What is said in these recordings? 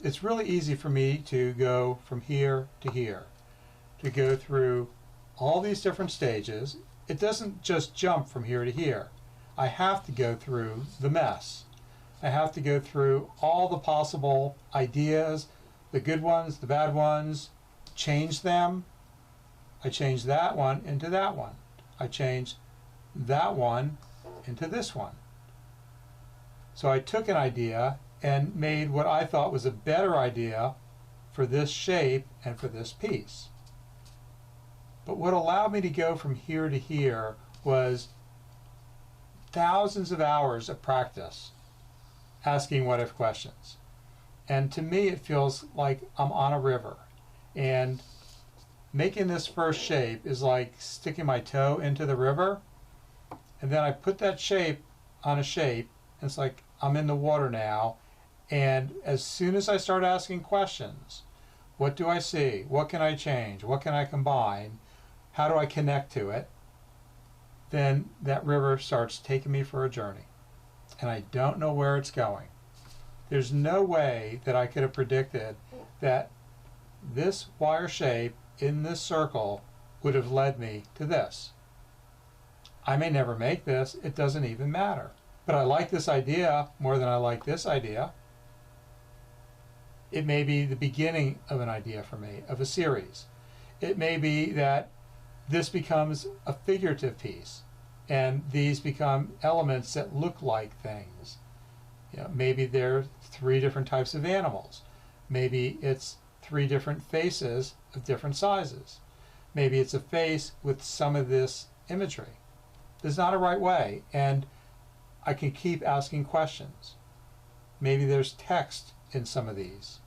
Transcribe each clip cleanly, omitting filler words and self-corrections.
it's really easy for me to go from here to here, to go through all these different stages. It doesn't just jump from here to here. I have to go through the mess. I have to go through all the possible ideas, the good ones, the bad ones, change them. I change that one into that one. I change that one into this one. So I took an idea and made what I thought was a better idea for this shape and for this piece. But what allowed me to go from here to here was thousands of hours of practice asking what if questions. And to me it feels like I'm on a river, and making this first shape is like sticking my toe into the river, and then I put that shape on a shape, and it's like I'm in the water now. And as soon as I start asking questions, what do I see? What can I change? What can I combine? How do I connect to it? Then that river starts taking me for a journey, and I don't know where it's going. There's no way that I could have predicted that this wire shape in this circle would have led me to this. I may never make this, it doesn't even matter. But I like this idea more than I like this idea. It may be the beginning of an idea for me, of a series. It may be that this becomes a figurative piece, and these become elements that look like things. You know, maybe there are 3 different types of animals. Maybe it's 3 different faces of different sizes. Maybe it's a face with some of this imagery. There's not a right way, and I can keep asking questions. Maybe there's text in some of these.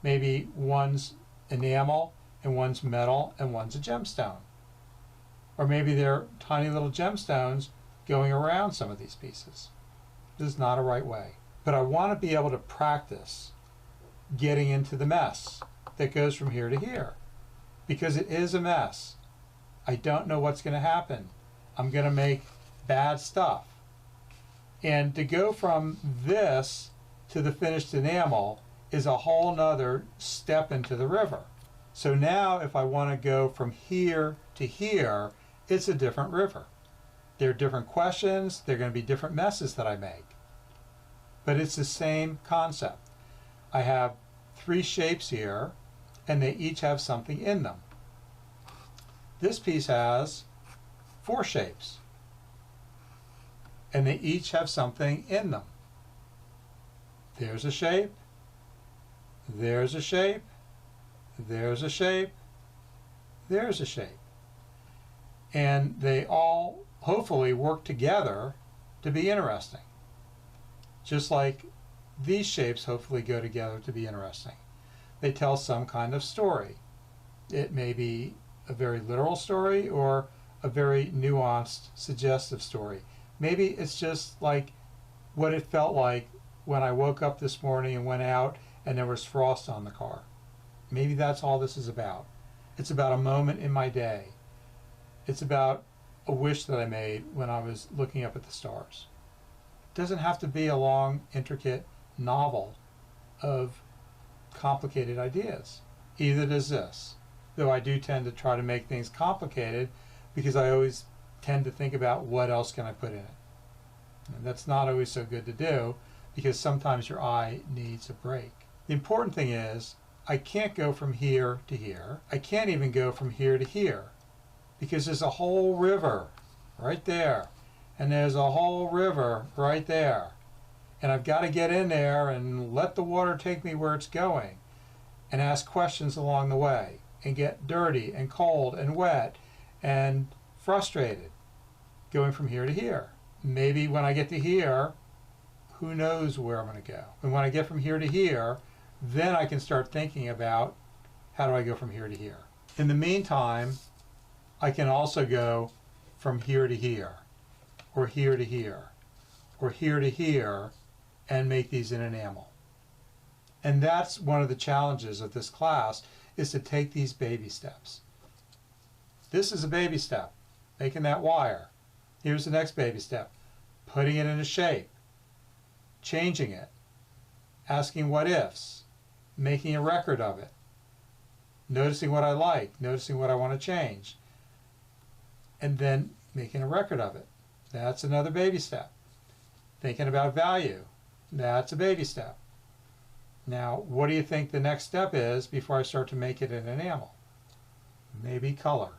Maybe one's enamel and one's metal and one's a gemstone. Or maybe there are tiny little gemstones going around some of these pieces. This is not a right way. But I want to be able to practice getting into the mess that goes from here to here, because it is a mess. I don't know what's going to happen. I'm going to make bad stuff. And to go from this to the finished enamel is a whole nother step into the river. So now if I want to go from here to here, it's a different river. There are different questions, there are going to be different messes that I make. But it's the same concept. I have 3 shapes here, and they each have something in them. This piece has 4 shapes, and they each have something in them. There's a shape, there's a shape, there's a shape, there's a shape. And they all hopefully work together to be interesting. Just like these shapes hopefully go together to be interesting. They tell some kind of story. It may be a very literal story or a very nuanced, suggestive story. Maybe it's just like what it felt like when I woke up this morning and went out and there was frost on the car. Maybe that's all this is about. It's about a moment in my day. It's about a wish that I made when I was looking up at the stars. It doesn't have to be a long, intricate novel of complicated ideas. Either does this. Though I do tend to try to make things complicated because I always tend to think about what else can I put in it. And that's not always so good to do because sometimes your eye needs a break. The important thing is I can't go from here to here. I can't even go from here to here because there's a whole river right there, and there's a whole river right there, and I've got to get in there and let the water take me where it's going and ask questions along the way and get dirty and cold and wet and frustrated going from here to here. Maybe when I get to here, who knows where I'm going to go. And when I get from here to here, then I can start thinking about how do I go from here to here. In the meantime, I can also go from here to here, or here to here, or here to here, and make these in enamel. And that's one of the challenges of this class, is to take these baby steps. This is a baby step, making that wire. Here's the next baby step, putting it in a shape, changing it, asking what ifs, making a record of it, noticing what I like, noticing what I want to change, and then making a record of it. That's another baby step. Thinking about value. That's a baby step. Now, what do you think the next step is before I start to make it an enamel? Maybe color.